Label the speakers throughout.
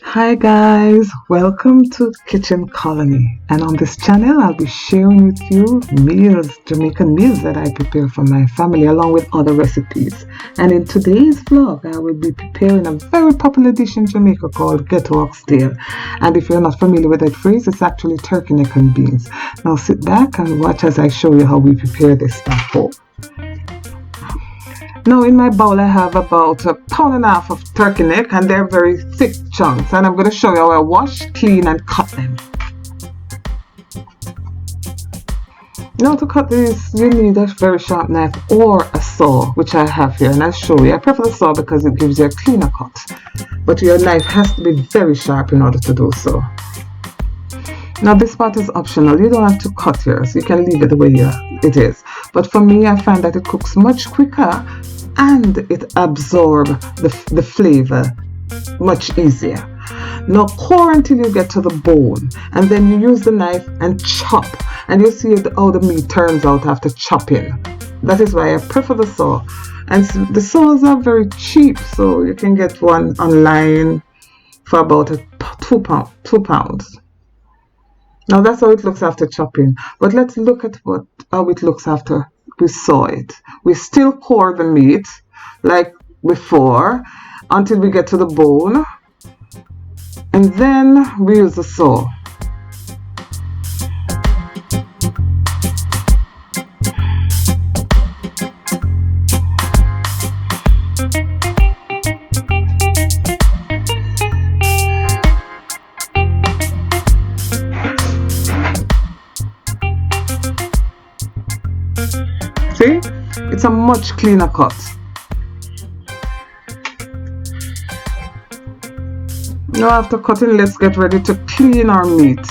Speaker 1: Hi guys, welcome to Kitchen Kolony, and on this channel I'll be sharing with you Jamaican meals that I prepare for my family along with other recipes. And in today's vlog I will be preparing a very popular dish in Jamaica called Ghetto Oxtail. And if you're not familiar with that phrase, it's actually turkey neck and beans. Now sit back and watch as I show you how we prepare this at home. Now in my bowl I have about 1.5 pounds of turkey neck, and they're very thick chunks, and I'm going to show you how I wash, clean and cut them. Now to cut these you need a very sharp knife or a saw, which I have here, and I'll show you. I prefer the saw because it gives you a cleaner cut, but your knife has to be very sharp in order to do so. Now this part is optional, you don't have to cut yours, you can leave it the way it is. But for me I find that it cooks much quicker and it absorbs the flavor much easier. Now core until you get to the bone, and then you use the knife and chop, and you see how the meat turns out after chopping. That is why I prefer the saw, and the saws are very cheap, so you can get one online for about £2. Now that's how it looks after chopping, but let's look at how it looks after we saw it. We still core the meat like before until we get to the bone, and then we use the saw. See? It's a much cleaner cut. Now after cutting, let's get ready to clean our meat.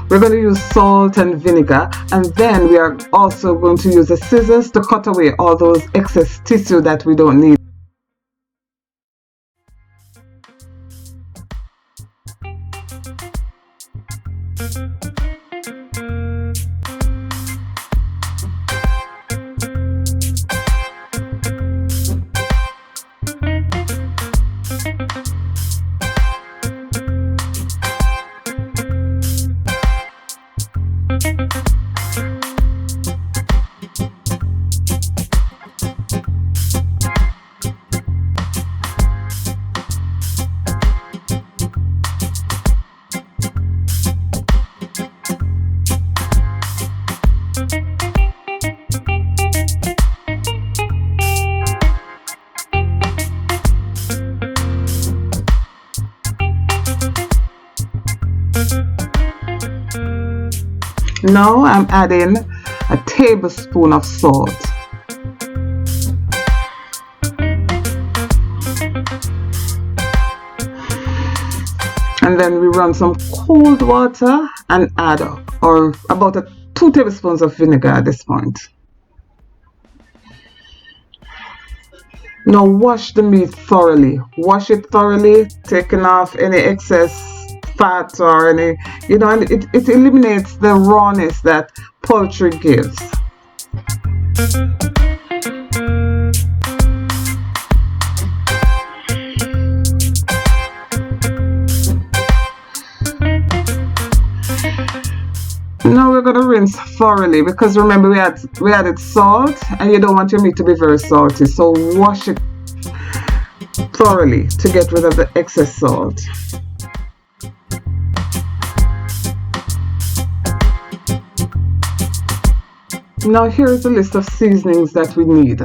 Speaker 1: We're going to use salt and vinegar, and then we are also going to use the scissors to cut away all those excess tissue that we don't need. Now I'm adding a tablespoon of salt. And then we run some cold water and add or about 2 tablespoons of vinegar at this point. Now wash the meat thoroughly. Wash it thoroughly, taking off any excess fat or any, and it eliminates the rawness that poultry gives. Now we're going to rinse thoroughly, because remember we added salt, and you don't want your meat to be very salty, so wash it thoroughly to get rid of the excess salt. Now here is the list of seasonings that we need.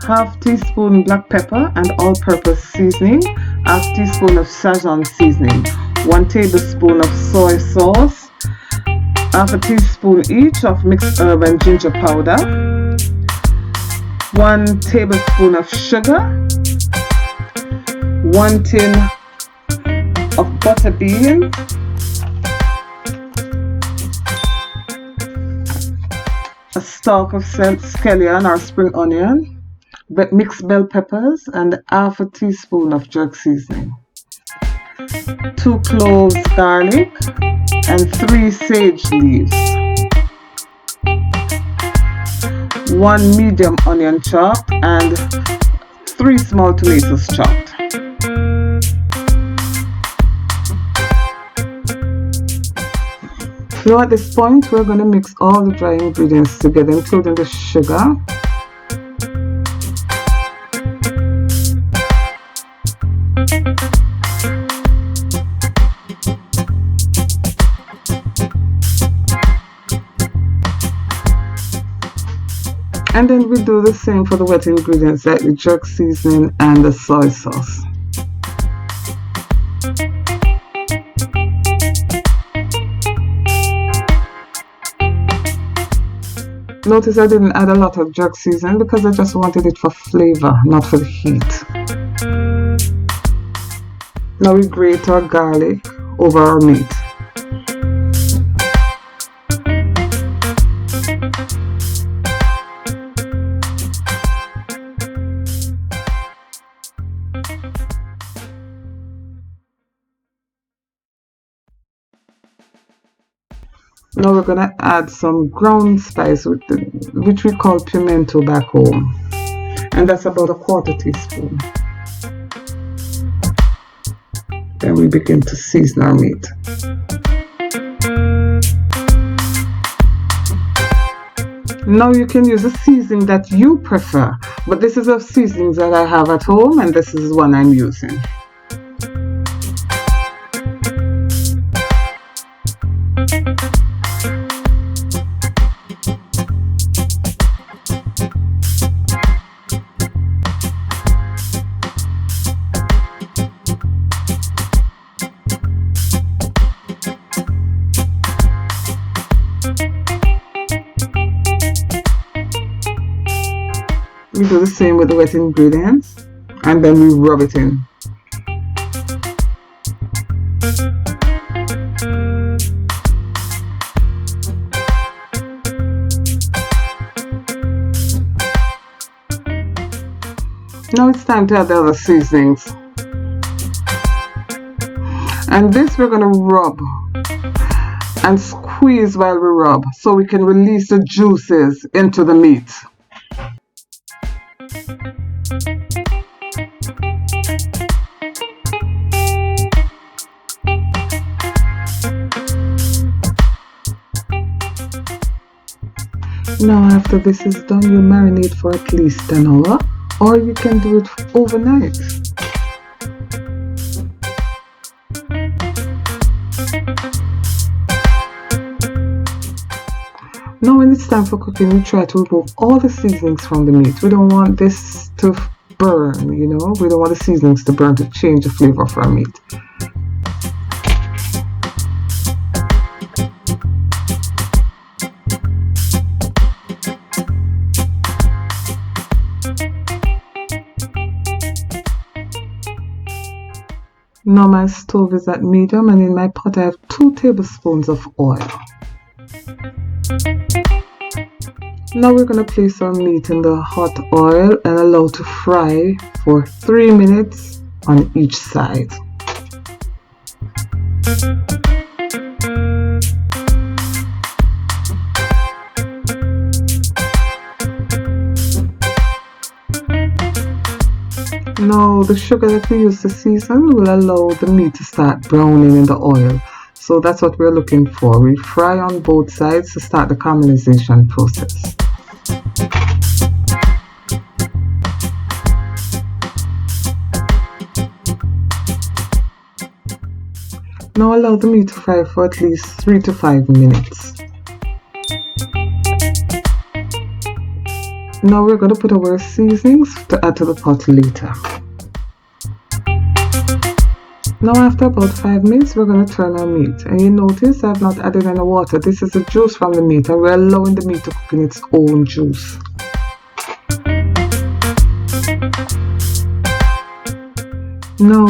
Speaker 1: Half teaspoon black pepper and all-purpose seasoning, half teaspoon of Szechuan seasoning, 1 tablespoon of soy sauce, half a teaspoon each of mixed herb and ginger powder, 1 tablespoon of sugar, 1 tin of butter beans, a stalk of scallion or spring onion, mixed bell peppers, and half a teaspoon of jerk seasoning, 2 cloves garlic, and 3 sage leaves, 1 medium onion chopped, and 3 small tomatoes chopped. Now at this point, we're going to mix all the dry ingredients together, including the sugar, and then we do the same for the wet ingredients like the jerk seasoning and the soy sauce. Notice I didn't add a lot of jerk seasoning because I just wanted it for flavor, not for the heat. Now we grate our garlic over our meat. Now we're going to add some ground spice which we call pimento back home, and that's about a 1/4 teaspoon. Then we begin to season our meat. Now you can use a seasoning that you prefer, but this is a seasoning that I have at home and this is one I'm using. We do the same with the wet ingredients and then we rub it in. Now it's time to add the other seasonings. And this we're going to rub and squeeze while we rub so we can release the juices into the meat. Now after this is done, you marinate for at least an hour, or you can do it overnight. Now when it's time for cooking, we try to remove all the seasonings from the meat. We don't want this to burn, you know, we don't want the seasonings to burn to change the flavor of our meat. Now my stove is at medium and in my pot I have 2 tablespoons of oil. Now we're going to place our meat in the hot oil and allow to fry for 3 minutes on each side. Now the sugar that we use to season will allow the meat to start browning in the oil. So that's what we're looking for. We fry on both sides to start the caramelization process. Now allow the meat to fry for at least 3 to 5 minutes. Now we're going to put our seasonings to add to the pot later. Now after about 5 minutes, we're going to turn our meat. And you notice I've not added any water. This is the juice from the meat and we're allowing the meat to cook in its own juice. Now,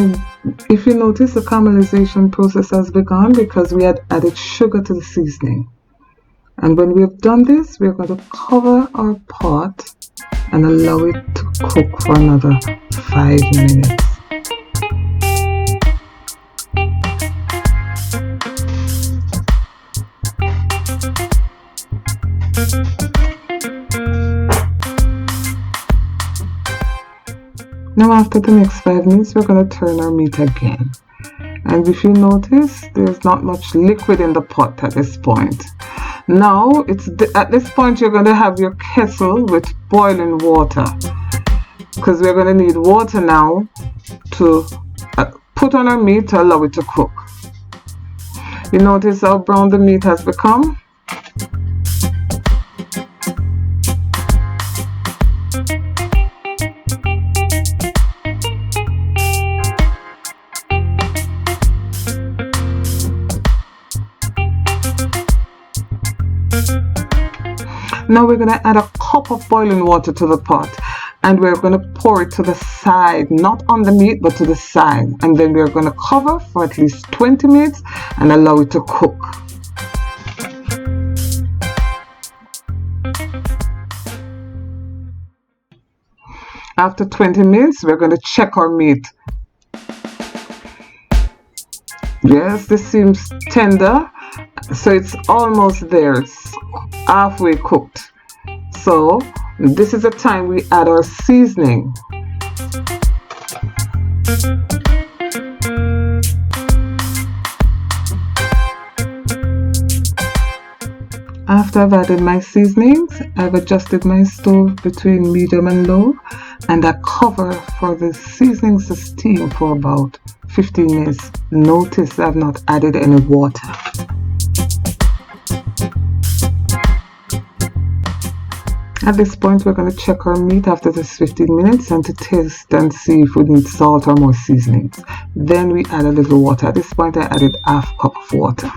Speaker 1: if you notice, the caramelization process has begun because we had added sugar to the seasoning. And when we've done this, we're going to cover our pot and allow it to cook for another 5 minutes. Now after the next 5 minutes, we're going to turn our meat again. And if you notice, there's not much liquid in the pot at this point. Now, at this point, you're going to have your kettle with boiling water, because we're going to need water now to put on our meat to allow it to cook. You notice how brown the meat has become? Now we're going to add a cup of boiling water to the pot, and we're going to pour it to the side, not on the meat but to the side, and then we're going to cover for at least 20 minutes and allow it to cook. After 20 minutes, we're going to check our meat. Yes, this seems tender, so it's almost there. It's halfway cooked. So this is the time we add our seasoning. After I've added my seasonings, I've adjusted my stove between medium and low, and I cover for the seasonings to steam for about 15 minutes. Notice I've not added any water. At this point, we're going to check our meat after this 15 minutes and to taste and see if we need salt or more seasonings. Then we add a little water. At this point, I added half cup of water.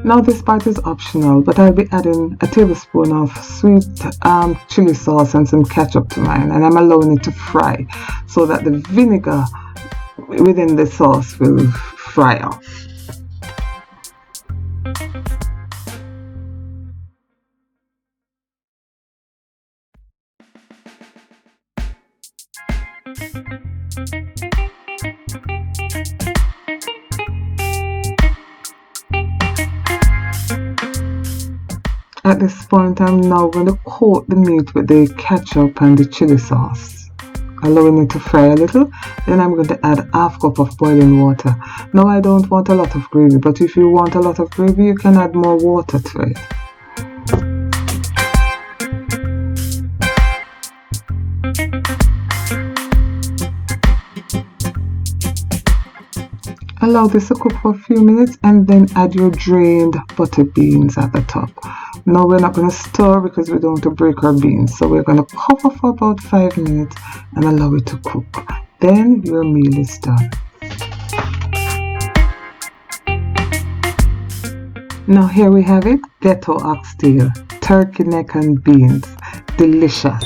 Speaker 1: Now this part is optional, but I'll be adding a tablespoon of sweet chili sauce and some ketchup to mine, and I'm allowing it to fry so that the vinegar within the sauce will fry off. At this point, I'm now going to coat the meat with the ketchup and the chili sauce, allowing it to fry a little. Then I'm going to add half cup of boiling water. Now I don't want a lot of gravy, but if you want a lot of gravy, you can add more water to it. Allow this to cook for a few minutes and then add your drained butter beans at the top. Now we're not going to stir because we don't want to break our beans, so we're going to cover for about 5 minutes and allow it to cook. Then your meal is done. Now here we have it, ghetto oxtail, turkey neck and beans. Delicious.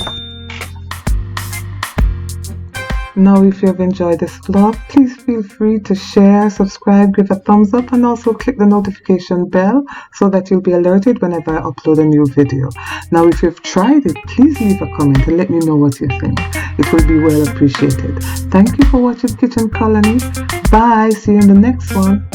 Speaker 1: Now if you have enjoyed this vlog, please feel free to share, subscribe, give a thumbs up, and also click the notification bell so that you'll be alerted whenever I upload a new video. Now if you've tried it, please leave a comment and let me know what you think. It will be well appreciated. Thank you for watching Kitchen Kolony. Bye, see you in the next one.